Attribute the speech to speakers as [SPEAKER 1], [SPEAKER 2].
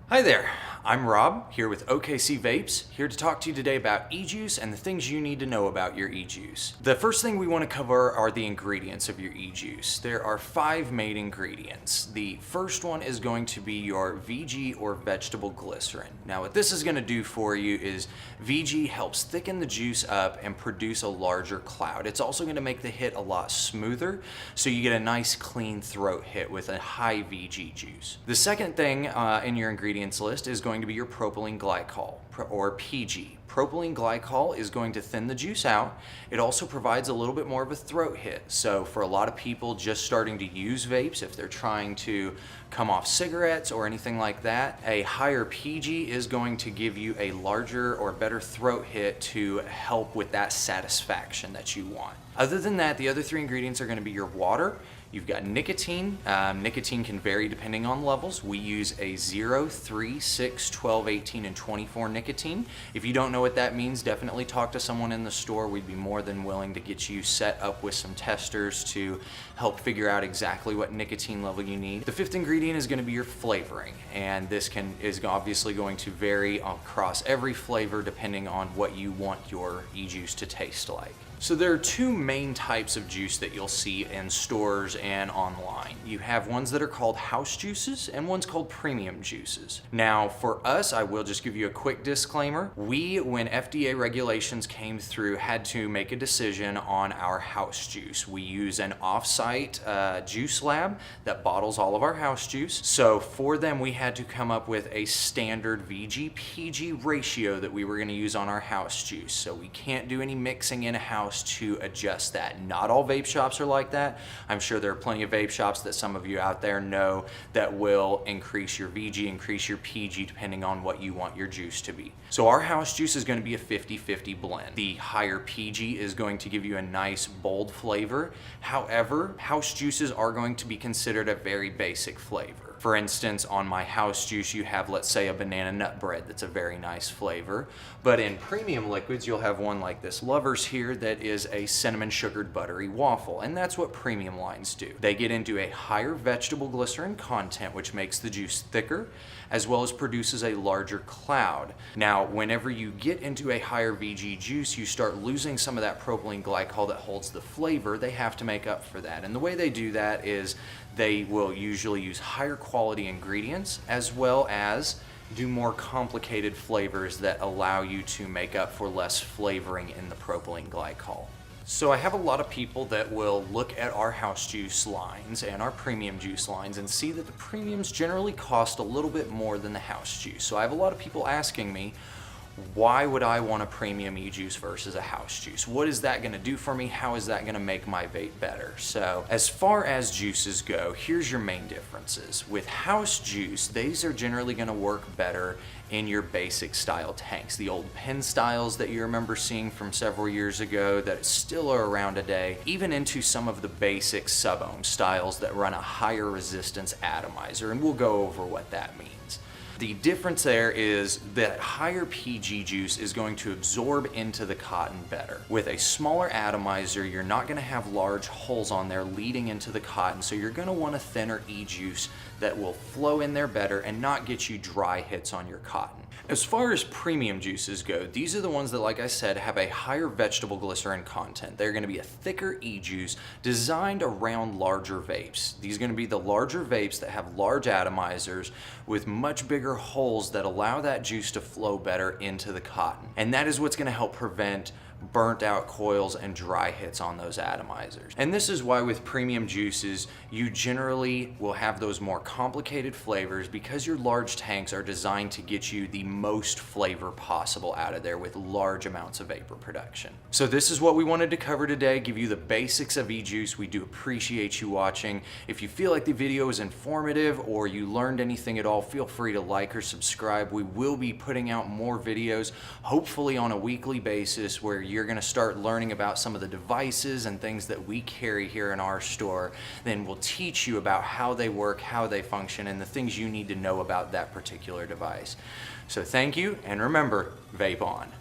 [SPEAKER 1] Hi there, I'm Rob, here with OKCVapes, here to talk to you today about e-juice and the things you need to know about your e-juice. The first thing we want to cover are the ingredients of your e-juice. There are 5 main ingredients. The first one is going to be your VG or vegetable glycerin. Now what this is going to do for you is VG helps thicken the juice up and produce a larger cloud. It's also going to make the hit a lot smoother, so you get a nice clean throat hit with a high VG juice. The second thing in your ingredients list is going to be your propylene glycol, or PG. Propylene glycol is going to thin the juice out. It also provides a little bit more of a throat hit. So for a lot of people just starting to use vapes, if they're trying to come off cigarettes or anything like that, a higher PG is going to give you a larger or better throat hit to help with that satisfaction that you want. Other than that, the other 3 ingredients are going to be your water. You've got nicotine. Nicotine can vary depending on levels. We use a 0, 3, 6, 12, 18, and 24 nicotine. If you don't know what that means, definitely talk to someone in the store. We'd be more than willing to get you set up with some testers to help figure out exactly what nicotine level you need. The 5th ingredient is going to be your flavoring, and this is obviously going to vary across every flavor depending on what you want your e-juice to taste like. So there are 2 main types of juice that you'll see in stores and online. You have ones that are called house juices and ones called premium juices. Now for us, I will just give you a quick disclaimer. We, when FDA regulations came through, had to make a decision on our house juice. We use an off-site juice lab that bottles all of our house juice. So for them, we had to come up with a standard VG-PG ratio that we were going to use on our house juice. So we can't do any mixing in a house to adjust that. Not all vape shops are like that. I'm sure there are plenty of vape shops that some of you out there know that will increase your VG, increase your PG depending on what you want your juice to be. So our house juice is going to be a 50-50 blend. The higher PG is going to give you a nice bold flavor. However, house juices are going to be considered a very basic flavor. For instance, on my house juice, you have, let's say, a banana nut bread that's a very nice flavor. But in premium liquids, you'll have one like this Lovers here that is a cinnamon sugared buttery waffle. And that's what premium lines do. They get into a higher vegetable glycerin content, which makes the juice thicker, as well as produces a larger cloud. Now, whenever you get into a higher VG juice, you start losing some of that propylene glycol that holds the flavor. They have to make up for that. And the way they do that is they will usually use higher quality ingredients, as well as do more complicated flavors that allow you to make up for less flavoring in the propylene glycol. So I have a lot of people that will look at our house juice lines and our premium juice lines and see that the premiums generally cost a little bit more than the house juice. So I have a lot of people asking me, why would I want a premium e-juice versus a house juice? What is that going to do for me? How is that going to make my vape better? So as far as juices go, here's your main differences. With house juice, these are generally going to work better in your basic style tanks. The old pen styles that you remember seeing from several years ago that still are around today, even into some of the basic sub-ohm styles that run a higher resistance atomizer, and we'll go over what that means. The difference there is that higher PG juice is going to absorb into the cotton better. With a smaller atomizer, you're not going to have large holes on there leading into the cotton, so you're going to want a thinner e-juice that will flow in there better and not get you dry hits on your cotton. As far as premium juices go, these are the ones that, like I said, have a higher vegetable glycerin content. They're going to be a thicker e-juice designed around larger vapes. These are going to be the larger vapes that have large atomizers with much bigger holes that allow that juice to flow better into the cotton. And that is what's going to help prevent burnt out coils and dry hits on those atomizers. And this is why with premium juices, you generally will have those more complicated flavors because your large tanks are designed to get you the most flavor possible out of there with large amounts of vapor production. So this is what we wanted to cover today, give you the basics of e-juice. We do appreciate you watching. If you feel like the video is informative or you learned anything at all, feel free to like or subscribe. We will be putting out more videos, hopefully on a weekly basis, where you're going to start learning about some of the devices and things that we carry here in our store. Then we'll teach you about how they work, how they function, and the things you need to know about that particular device. So thank you, and remember, vape on.